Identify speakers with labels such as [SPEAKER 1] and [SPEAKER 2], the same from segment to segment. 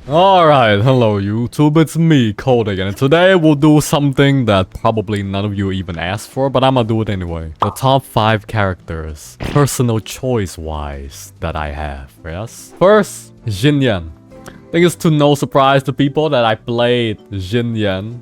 [SPEAKER 1] Alright, hello YouTube, it's me, Code again, and today we'll do something that probably none of you even asked for, but I'ma do it anyway. The top 5 characters, personal choice-wise, that I have, yes? First, Xinyan. I think it's to no surprise to people that I played Xinyan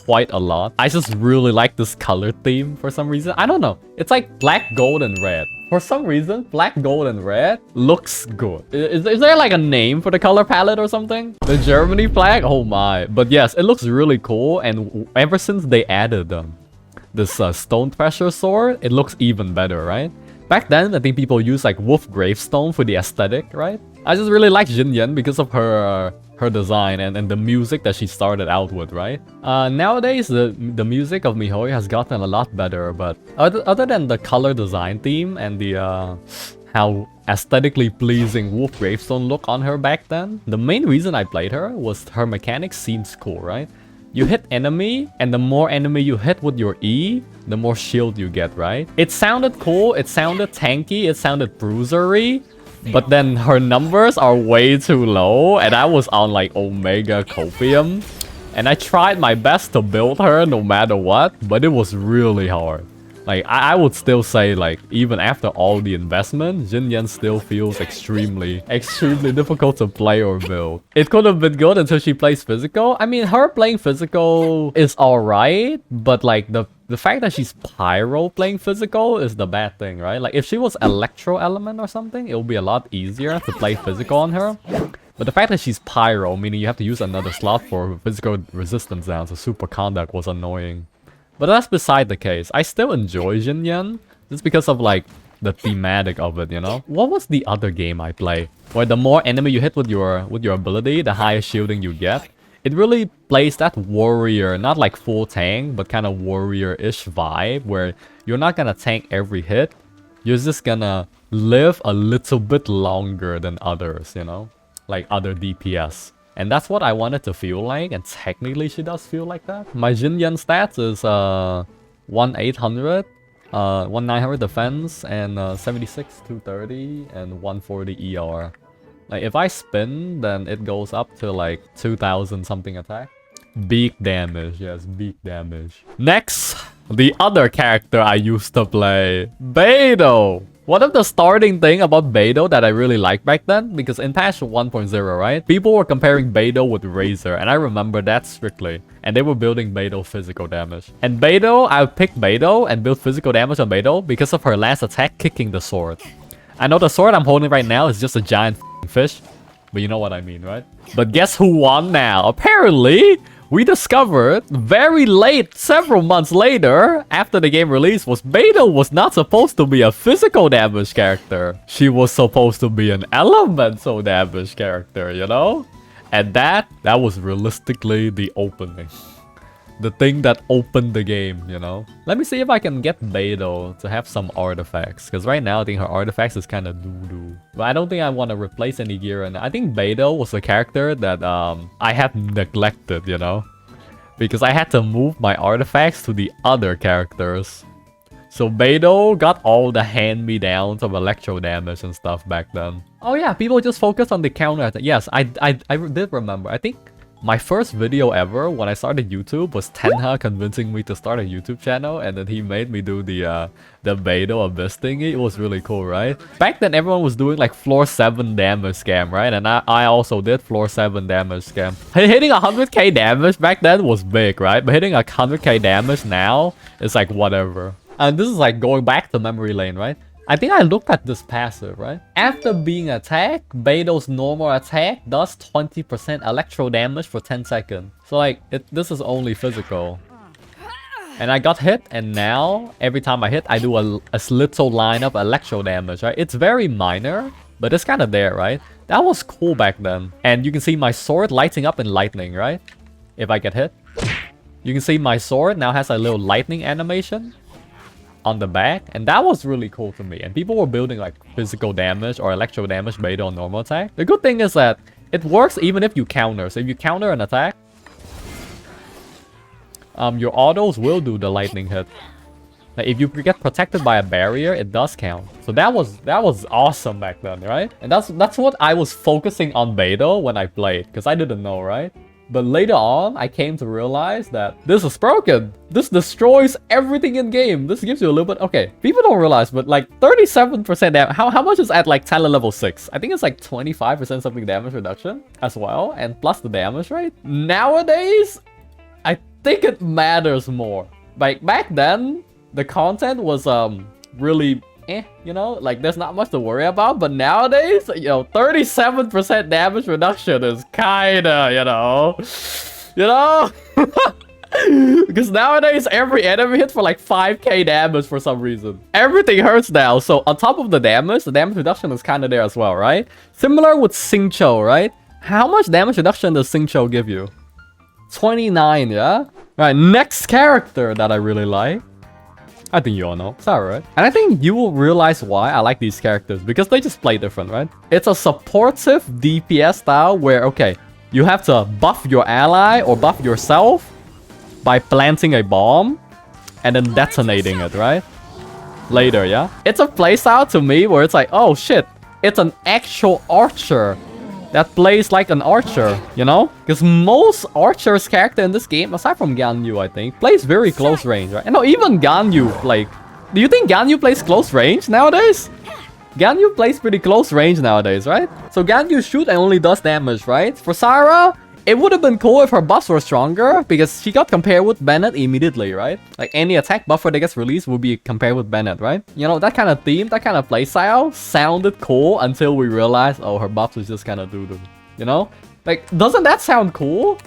[SPEAKER 1] quite a lot. I just really like this color theme for some reason. I don't know. It's like black, gold, and red. For some reason, black, gold, and red looks good. Is there like a name for the color palette or something? The Germany flag? Oh my. But yes, it looks really cool. And ever since they added this stone thresher sword, it looks even better, right? Back then, I think people used like wolf gravestone for the aesthetic, right? I just really like Xinyan because of her design and the music that she started out with, right? Nowadays, the music of Mihoi has gotten a lot better, but other than the color design theme and the how aesthetically pleasing wolf gravestone look on her back then, the main reason I played her was her mechanics seems cool, right? You hit enemy, and the more enemy you hit with your E, the more shield you get, right? It sounded cool, it sounded tanky, it sounded bruisery, but then her numbers are way too low, and I was on like Omega Copium, and I tried my best to build her no matter what, but it was really hard. Like, I would still say, like, even after all the investment, Xinyan still feels extremely difficult to play or build. It could have been good until she plays physical. I mean, her playing physical is alright, but like, the fact that she's pyro playing physical is the bad thing, right? Like, if she was electro element or something, it would be a lot easier to play physical on her. But the fact that she's pyro, meaning you have to use another slot for physical resistance down, so super conduct was annoying. But that's beside the case. I still enjoy Xinyan, just because of like the thematic of it, you know? What was the other game I played? Where the more enemy you hit with your ability, the higher shielding you get. It really plays that warrior, not like full tank, but kind of warrior-ish vibe, where you're not gonna tank every hit. You're just gonna live a little bit longer than others, you know? Like other DPS. And that's what I wanted to feel like, and technically she does feel like that. My Xinyan stats is 1,800, 1,900 defense, and 76, 230, and 140 ER. Like, if I spin, then it goes up to like 2,000 something attack. Big damage, yes, big damage. Next, the other character I used to play, Beidou. One of the starting thing about Beidou that I really liked back then, because in patch 1.0, right? People were comparing Beidou with Razor, and I remember that strictly. And they were building Beidou physical damage. And Beidou, I picked Beidou and built physical damage on Beidou because of her last attack kicking the sword. I know the sword I'm holding right now is just a giant fish, but you know what I mean, right? But guess who won now? Apparently, we discovered very late, several months later, after the game release, Beidou was not supposed to be a physical damage character. She was supposed to be an elemental damage character, you know? And that was realistically the opening. The thing that opened the game, you know? Let me see if I can get Beidou to have some artifacts. Because right now, I think her artifacts is kind of doo-doo. But I don't think I want to replace any gear. And I think Beidou was a character that I have neglected, you know? Because I had to move my artifacts to the other characters. So Beidou got all the hand-me-downs of electro damage and stuff back then. Oh yeah, people just focus on the counter attack. Yes, I did remember. I think my first video ever when I started YouTube was Tenha convincing me to start a YouTube channel, and then he made me do the Beidou Abyss thingy. It was really cool, right? Back then everyone was doing like floor 7 damage scam, right? And I also did floor 7 damage scam. Hitting 100k damage back then was big, right? But hitting 100k damage now is like whatever. And this is like going back to memory lane, right? I think I looked at this passive, right? After being attacked, Beidou's normal attack does 20% electro damage for 10 seconds. So like, this is only physical. And I got hit, and now, every time I hit, I do a little line of electro damage, right? It's very minor, but it's kind of there, right? That was cool back then. And you can see my sword lighting up in lightning, right? If I get hit. You can see my sword now has a little lightning animation on the back, and that was really cool to me. And people were building like physical damage or electro damage based on normal attack. The good thing is that it works even if you counter. So if you counter an attack, your autos will do the lightning hit. Like if you get protected by a barrier, it does count. So that was awesome back then, right? And that's what I was focusing on Beidou when I played, because I didn't know, right? But later on, I came to realize that this is broken. This destroys everything in game. This gives you a little bit... Okay, people don't realize, but like 37% damage. How much is at like talent level 6? I think it's like 25% something damage reduction as well. And plus the damage, right? Nowadays, I think it matters more. Like back then, the content was really... you know, like there's not much to worry about, but nowadays, you know, 37% damage reduction is kinda, you know, because nowadays every enemy hits for like 5k damage for some reason. Everything hurts now, so on top of the damage reduction is kinda there as well, right? Similar with Xingqiu, right? How much damage reduction does Xingqiu give you? 29, yeah? Right, next character that I really like. I think you all know. Sara, right? And I think you will realize why I like these characters. Because they just play different, right? It's a supportive DPS style where, okay, you have to buff your ally or buff yourself by planting a bomb and then detonating it, right? Later, yeah? It's a playstyle to me where it's like, oh shit, it's an actual archer that plays like an archer, you know? Because most archers character in this game, aside from Ganyu, I think, plays very close range, right? And no, even Ganyu, like... Do you think Ganyu plays close range nowadays? Ganyu plays pretty close range nowadays, right? So Ganyu shoot and only does damage, right? For Sara, it would have been cool if her buffs were stronger, because she got compared with Bennett immediately, right? Like any attack buffer that gets released will be compared with Bennett, right? You know, that kind of theme, that kind of playstyle sounded cool until we realized, oh, her buffs is just kind of doo-doo. You know? Like, doesn't that sound cool?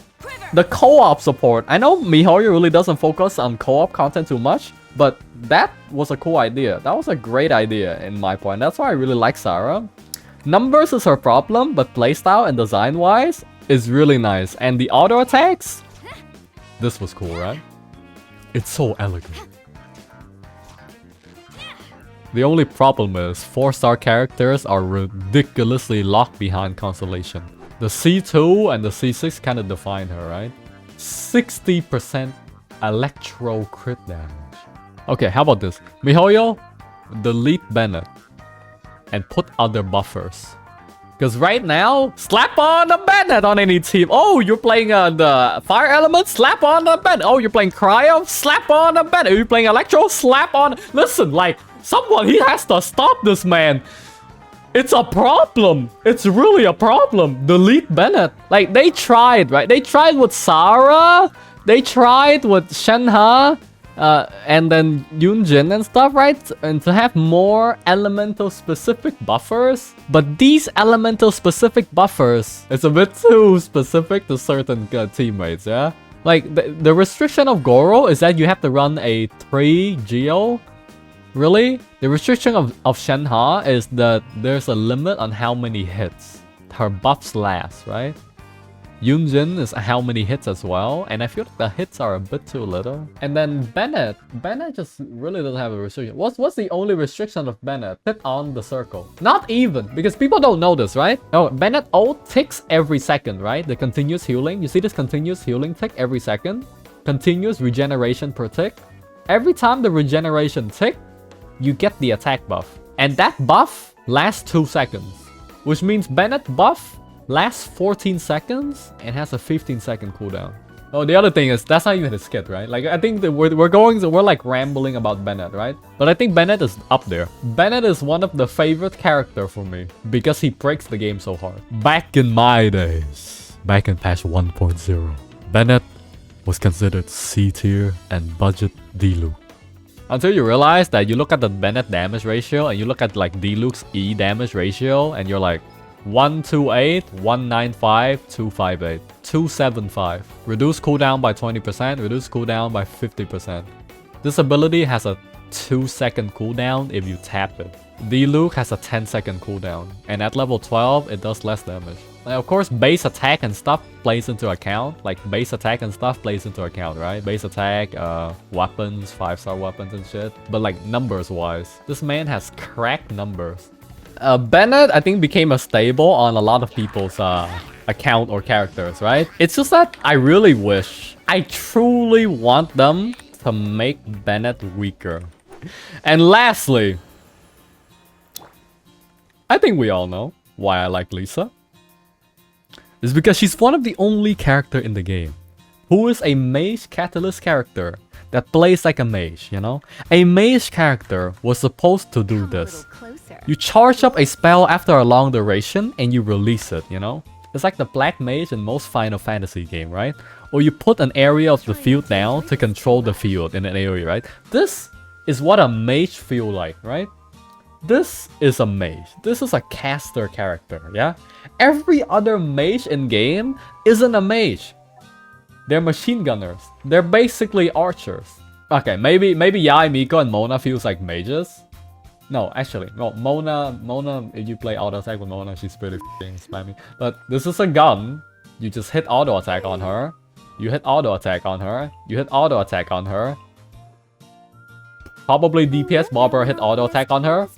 [SPEAKER 1] The co-op support. I know MiHoYo really doesn't focus on co-op content too much, but that was a cool idea. That was a great idea in my point. That's why I really like Sara. Numbers is her problem, but playstyle and design-wise, is really nice. And the auto attacks, this was cool, right? It's so elegant. The only problem is 4-star characters are ridiculously locked behind Constellation. The C2 and the C6 kind of define her, right? 60% electro crit damage. Okay, how about this? MiHoYo, delete Bennett and put other buffers. Because right now, slap on a Bennett on any team. Oh, you're playing the fire element? Slap on a Bennett. Oh, you're playing cryo? Slap on a Bennett. Are you playing electro? Slap on... Listen, like, someone, he has to stop this man. It's a problem. It's really a problem. Delete Bennett. Like, they tried, right? They tried with Sara. They tried with Shenhe. And then Yunjin and stuff, right? And to have more elemental specific buffers. But these elemental specific buffers, it's a bit too specific to certain teammates, yeah? Like, the restriction of Goro is that you have to run a 3 Geo. Really? The restriction of Shenhe is that there's a limit on how many hits her buffs last, right? Yunjin is how many hits as well, and I feel like the hits are a bit too little. And then Bennett just really doesn't have a restriction. What's the only restriction of Bennett? Hit on the circle. Not even, because people don't know this, right? No, Bennett ult ticks every second, right? The continuous healing. You see this continuous healing tick every second? Continuous regeneration per tick. Every time the regeneration tick, you get the attack buff. And that buff lasts 2 seconds. Which means Bennett buff lasts 14 seconds and has a 15-second cooldown. Oh, the other thing is, that's not even a skit, right? Like, I think that we're like rambling about Bennett, right? But I think Bennett is up there. Bennett is one of the favorite character for me because he breaks the game so hard. Back in my days, back in patch 1.0, Bennett was considered C tier and budget D-Luke. Until you realize that you look at the Bennett damage ratio and you look at like D-Luke's E damage ratio and you're like, 128, 195, 258, 275. Reduce cooldown by 20%, reduce cooldown by 50%. This ability has a 2-second cooldown if you tap it. D-Luke has a 10-second cooldown, and at level 12, it does less damage. Now, of course, base attack and stuff plays into account. Like, base attack and stuff plays into account, right? Base attack, weapons, 5-star weapons and shit. But like, numbers-wise, this man has cracked numbers. Bennett, I think, became a staple on a lot of people's account or characters, right? It's just that I really wish, I truly want them to make Bennett weaker. And lastly, I think we all know why I like Lisa. It's because she's one of the only character in the game who is a mage catalyst character that plays like a mage, you know? A mage character was supposed to do this. You charge up a spell after a long duration and you release it, you know? It's like the black mage in most Final Fantasy game, right? Or you put an area of the field down to control the field in an area, right? This is what a mage feel like, right? This is a mage. This is a caster character, yeah? Every other mage in game isn't a mage. They're machine gunners. They're basically archers. Okay, maybe Yai, Miko, and Mona feels like mages. No, actually, no, Mona, if you play auto attack with Mona, she's pretty f***ing spammy. But this is a gun. You just hit auto attack on her. You hit auto attack on her. You hit auto attack on her. Probably DPS Barber hit auto attack on her.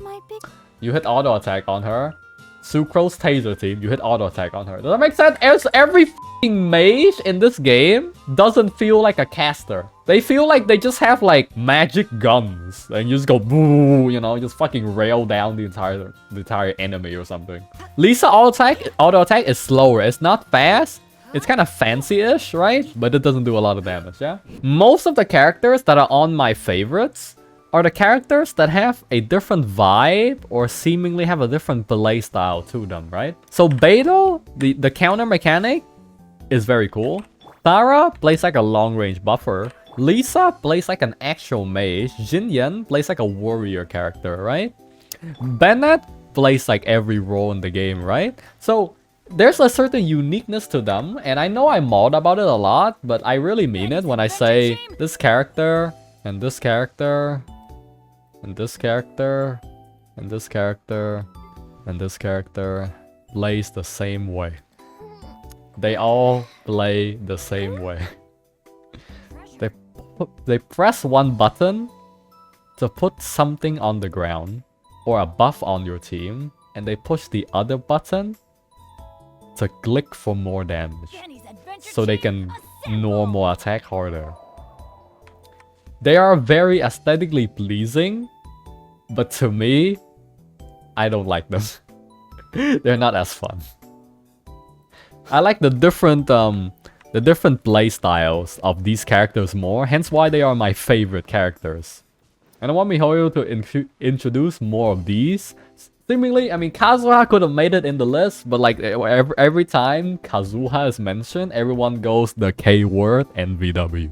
[SPEAKER 1] You hit auto attack on her. Sucrose Taser Team, you hit auto attack on her. Does that make sense? Every f***ing mage in this game doesn't feel like a caster. They feel like they just have like magic guns and you just go boo, you know, just fucking rail down the entire enemy or something. Lisa auto attack is slower. It's not fast. It's kind of fancy-ish, right? But it doesn't do a lot of damage, yeah? Most of the characters that are on my favorites are the characters that have a different vibe or seemingly have a different play style to them, right? So Beidou, the counter mechanic, is very cool. Sara plays like a long-range buffer. Lisa plays like an actual mage. Xinyan plays like a warrior character, right? Bennett plays like every role in the game, right? So there's a certain uniqueness to them, and I know I mauled about it a lot, but I really mean it when I say this character, and this character, and this character, and this character, and this character plays the same way. They all play the same way. They press one button to put something on the ground or a buff on your team, and they push the other button to click for more damage so they can normal attack harder. They are very aesthetically pleasing, but to me, I don't like them. They're not as fun. I like the different play styles of these characters more, hence why they are my favorite characters. And I want MiHoYo to introduce more of these. Seemingly, I mean, Kazuha could have made it in the list, but like every time Kazuha is mentioned, everyone goes the K word and VW.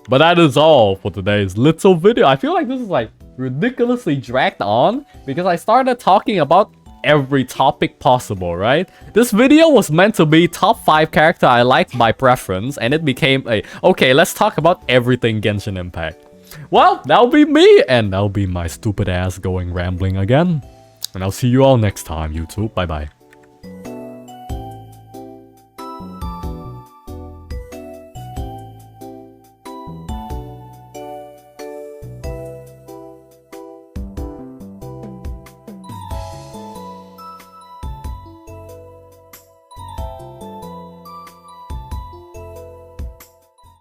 [SPEAKER 1] But that is all for today's little video. I feel like this is like ridiculously dragged on because I started talking about every topic possible, right? This video was meant to be top 5 character I like by preference, and it became a, okay, let's talk about everything Genshin Impact. Well, that'll be me, and that'll be my stupid ass going rambling again. And I'll see you all next time, YouTube. Bye bye.